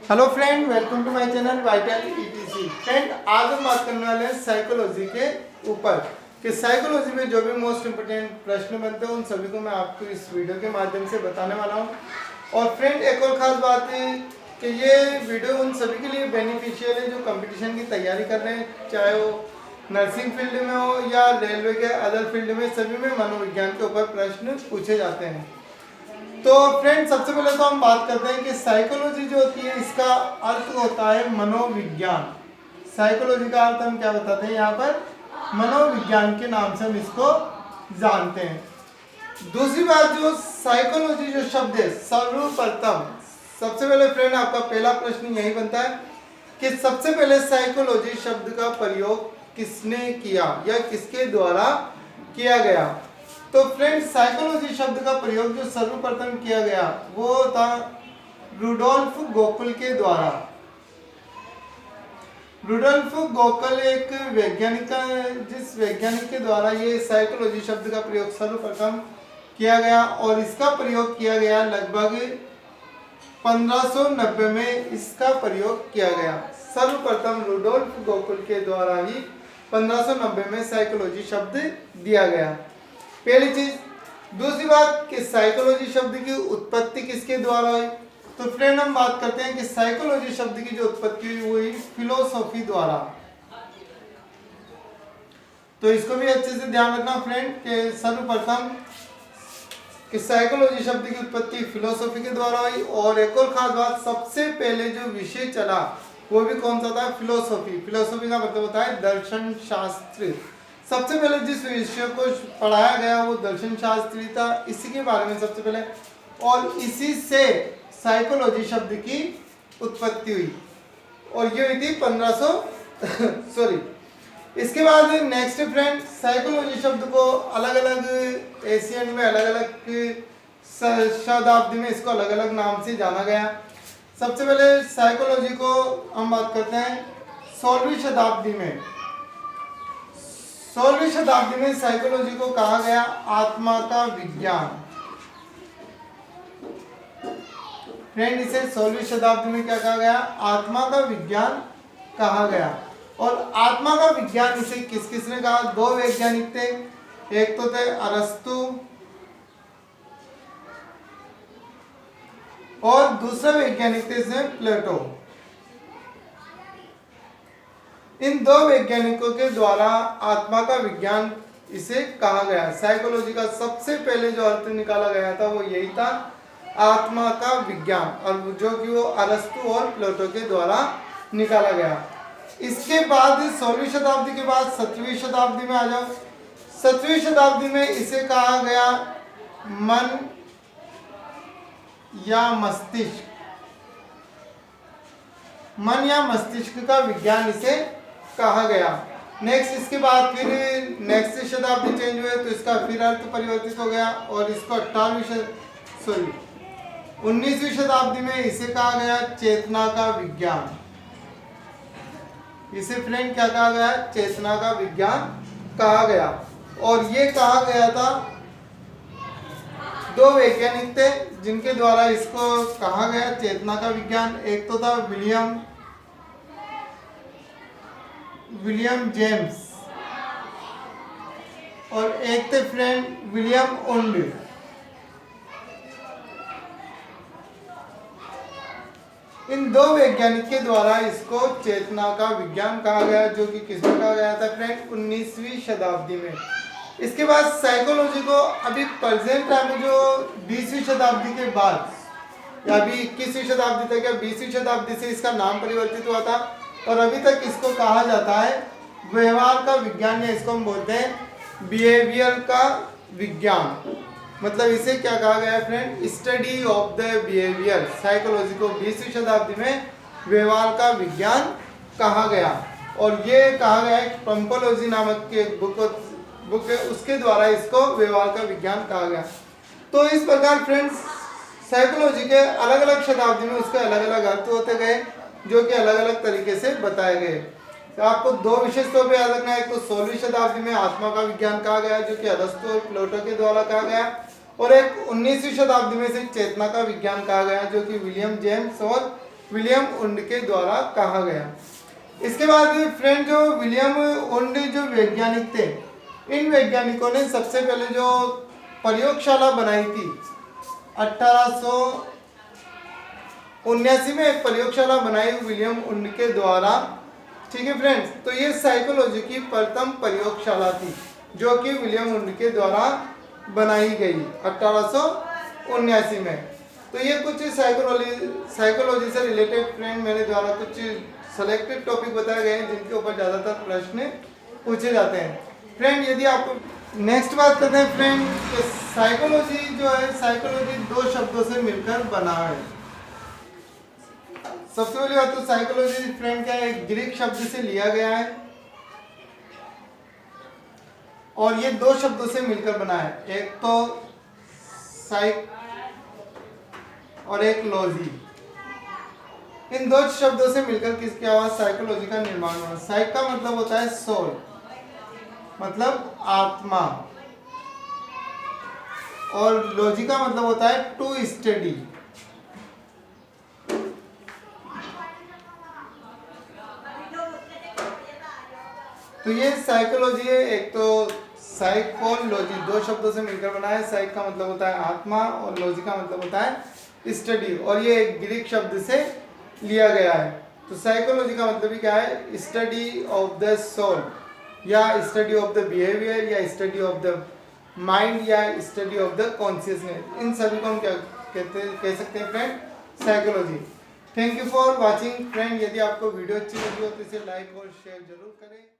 Hello friend, welcome to my channel Vital ETC. Friend, आज हम बात करने वाले हैं साइकोलॉजी के ऊपर कि साइकोलॉजी में जो भी मोस्ट इम्पोर्टेंट प्रश्न बनते हैं उन सभी को मैं आपको इस वीडियो के माध्यम से बताने वाला हूं। और फ्रेंड, एक और ख़ास बात है कि ये वीडियो उन सभी के लिए बेनिफिशियल है जो कंपटीशन की तैयारी कर रहे हैं, चाहे वो नर्सिंग फील्ड में हो या रेलवे के अदर फील्ड में, सभी में मनोविज्ञान के ऊपर प्रश्न पूछे जाते हैं। तो फ्रेंड, सबसे पहले तो हम बात करते हैं कि साइकोलॉजी जो होती है इसका अर्थ होता है मनोविज्ञान। साइकोलॉजी का अर्थ हम क्या बताते हैं यहाँ पर? मनोविज्ञान के नाम से हम इसको जानते हैं। दूसरी बात, जो साइकोलॉजी जो शब्द है, सर्वप्रथम सबसे पहले फ्रेंड आपका पहला प्रश्न यही बनता है कि सबसे पहले साइकोलॉजी शब्द का प्रयोग किसने किया या किसके द्वारा किया गया? तो फ्रेंड्स, साइकोलॉजी शब्द का प्रयोग जो सर्वप्रथम किया गया वो था रुडोल्फ गोकुल के द्वारा। रुडोल्फ गोकुल एक वैज्ञानिक, जिस वैज्ञानिक के द्वारा ये साइकोलॉजी शब्द का प्रयोग सर्वप्रथम किया गया और इसका प्रयोग किया गया लगभग 1590 में इसका प्रयोग किया गया। सर्वप्रथम रुडोल्फ गोकुल के द्वारा ही 1590 में साइकोलॉजी शब्द दिया गया, पहली चीज। दूसरी बात कि साइकोलॉजी शब्द की उत्पत्ति किसके द्वारा हुई? तो फ्रेंड, हम बात करते हैं कि साइकोलॉजी शब्द की जो उत्पत्ति हुई फिलोसॉफी द्वारा। तो इसको भी अच्छे से ध्यान रखना फ्रेंड कि सर्वप्रथम कि साइकोलॉजी शब्द की उत्पत्ति फिलोसॉफी के द्वारा हुई। और एक और खास बात, सबसे पहले जो विषय चला वो भी कौन सा था? फिलोसॉफी। फिलोसॉफी का मतलब होता है दर्शन शास्त्र। सबसे पहले जिस विषय को पढ़ाया गया वो दर्शन शास्त्री था, इसी के बारे में सबसे पहले, और इसी से साइकोलॉजी शब्द की उत्पत्ति हुई और ये हुई थी 1500 इसके बाद नेक्स्ट फ्रेंड, साइकोलॉजी शब्द को अलग अलग एशियन में अलग अलग शताब्दी में इसको अलग अलग नाम से जाना गया। सबसे पहले साइकोलॉजी को हम बात करते हैं 16वीं शताब्दी में। 16वीं शताब्दी में साइकोलॉजी को कहा गया आत्मा का विज्ञान। फ्रेंड, इसे 16वीं शताब्दी में क्या कहा गया? आत्मा का विज्ञान कहा गया। और आत्मा का विज्ञान इसे किस किस ने कहा? दो वैज्ञानिक थे, एक तो थे अरस्तु और दूसरा वैज्ञानिक थे प्लेटो। इन दो वैज्ञानिकों के द्वारा आत्मा का विज्ञान इसे कहा गया। साइकोलॉजी का सबसे पहले जो अर्थ निकाला गया था वो यही था, आत्मा का विज्ञान, और जो कि वो अरस्तु और प्लेटो के द्वारा निकाला गया। इसके बाद 16वीं शताब्दी के बाद 17वीं शताब्दी में आ जाओ। 17वीं शताब्दी में इसे कहा गया मन या मस्तिष्क। मन या मस्तिष्क का विज्ञान इसे कहा गया। नेक्स्ट, इसके बाद फिर नेक्स्ट शताब्दी चेंज हुए तो इसका फिर अर्थ परिवर्तित हो गया और इसको 19वीं शताब्दी में इसे कहा गया चेतना का विज्ञान। इसे फ्रेंड क्या कहा गया? चेतना का विज्ञान कहा गया। और ये कहा गया था, दो वैज्ञानिक थे जिनके द्वारा इसको कहा गया चेतना का विज्ञान। एक तो था विलियम जेम्स और एक थे फ्रेंड विलियम वुंड। इन दो वैज्ञानिक के द्वारा इसको चेतना का विज्ञान कहा गया, जो कि किसमें कहा गया था फ्रेंड? 19वीं शताब्दी में। इसके बाद साइकोलॉजी को अभी प्रेजेंट टाइम में जो 20वीं शताब्दी के बाद या अभी 21वीं शताब्दी तक या 20वीं शताब्दी से इसका नाम परिवर्तित हुआ था और अभी तक इसको कहा जाता है व्यवहार का विज्ञान, या इसको हम बोलते हैं बिहेवियर का विज्ञान। मतलब इसे क्या कहा गया friend? Study of the behaviour. Psychology को 20वीं शताब्दी में व्यवहार का विज्ञान कहा गया और ये कहा गया है पंपोलॉजी नामक के बुक है, उसके द्वारा इसको व्यवहार का विज्ञान कहा गया। तो इस प्रकार फ्रेंड्स, साइकोलॉजी के अलग अलग शताब्दी में उसके अलग अलग अर्थ होते गए, जो कि अलग अलग तरीके से बताए गए। तो आपको दो विशेष तौर पर याद रखना है। एक तो 16वीं शताब्दी में आत्मा का विज्ञान कहा गया, जो कि अरस्तु और प्लेटो के द्वारा कहा गया, और एक 19वीं शताब्दी में से चेतना का विज्ञान कहा गया, जो कि विलियम जेम्स और विलियम वुंड के द्वारा कहा गया। इसके बाद फ्रेंड जो विलियम वुंड जो वैज्ञानिक थे, इन वैज्ञानिकों ने सबसे पहले जो प्रयोगशाला बनाई थी 1879 में एक प्रयोगशाला बनाई विलियम वुंड के द्वारा, ठीक है फ्रेंड्स। तो ये साइकोलॉजी की प्रथम प्रयोगशाला थी जो कि विलियम वुंड के द्वारा बनाई गई 1879 में। तो ये कुछ साइकोलॉजी से रिलेटेड फ्रेंड मेरे द्वारा कुछ सेलेक्टेड टॉपिक बताए गए हैं जिनके ऊपर ज़्यादातर प्रश्न पूछे जाते हैं फ्रेंड। यदि आप नेक्स्ट बात करते हैं फ्रेंड, तो साइकोलॉजी जो है, साइकोलॉजी दो शब्दों से मिलकर बना है। सबसे पहली बात तो साइकोलॉजी फ्रेंड क्या है, एक ग्रीक शब्द से लिया गया है और ये दो शब्दों से मिलकर बना है, एक तो साइक और एक लॉजी। इन दो शब्दों से मिलकर किसकी आवाज साइकोलॉजी का निर्माण हुआ। साइक का मतलब होता है सोल, मतलब आत्मा, और लॉजी का मतलब होता है टू स्टडी। तो ये साइकोलॉजी है, एक तो साइकोलॉजी दो शब्दों से मिलकर बना है। साइक का मतलब होता है आत्मा और लॉजी का मतलब होता है स्टडी, और ये एक ग्रीक शब्द से लिया गया है। तो साइकोलॉजी का मतलब ही क्या है, स्टडी ऑफ द सोल, या स्टडी ऑफ द बिहेवियर, या स्टडी ऑफ द माइंड, या स्टडी ऑफ द कॉन्शियसनेस। इन सभी को हम क्या कह सकते हैं friend, psychology. Thank you for watching friend. यदि आपको वीडियो अच्छी लगी हो तो इसे लाइक और शेयर जरूर करें।